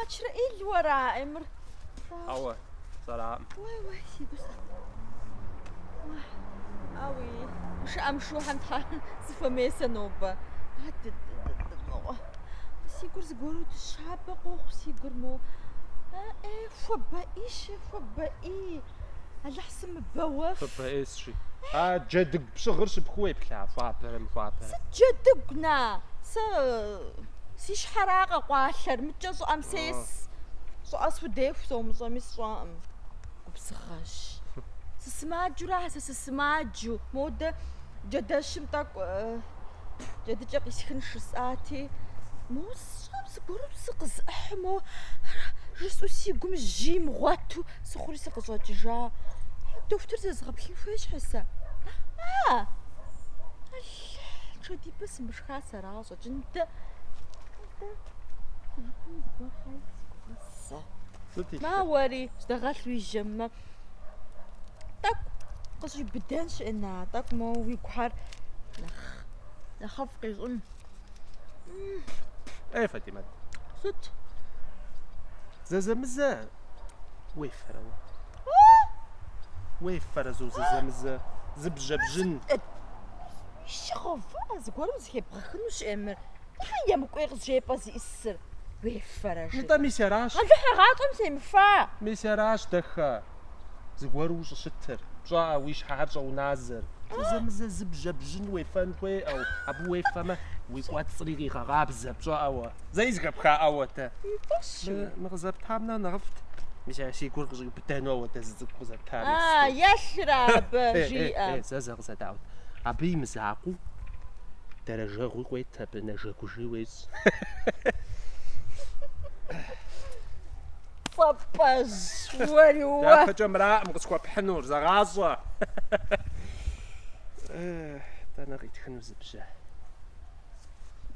شرا إيه الورا إمر أوه صراحة واي سيقول أوي مش أمشو هنتها سفميسة نوبة سيقول زقولو تشابة قوخ سيقول مو إيه فبا إيش فبا إيه هل حسم بواف فبا إيش جدك بشغرش بخوي بكلا فابر جدقنا سيش حراقة قواشر متجزو أمسيس سو أصفو ديف سو مصامي صام بسخش سسماجو راح سسماجو مودة جدا شمتاك جدا جاقي سخنش ساعتي مو سقرب سقز أحمو رسو سيقوم الجيم غواتو سخوري سقز وججا دفتر تزغبين فيش حسا شدي بس مش خاسر راسه انت ما وري اشتغلت في الجمة تاك قصي بدانش انها تاك مو ويكحر لخفق يظن ايه فاطمة صوت زازمزة ويفر ويفر زازمزة زبجة بجن شغفاز قولوا زي بخنوش امر هيا مكويغ جيبا زي السر ويفرش نتا ميسراش هذا حقاطم سيمفا ميسراش دخا زغوروش شتر جا ويش حاجة ونازر زازمزة زبجة بجن ويفان توي او ابو ويفما ويقوات صريغي غابزة بجا اوا زي زغبخا اوا تا مغزب تامنا نغفت مش عشي يقول غزي بتانو وتززق غزب تامنا يشرب جيئة زازغ داود أبي مساقو درجة غوي تبنا جاكوشي ويس فباز وريوا يا فجمرا مقصكوا بحنور زغازة أنا غيت خنوز بجاه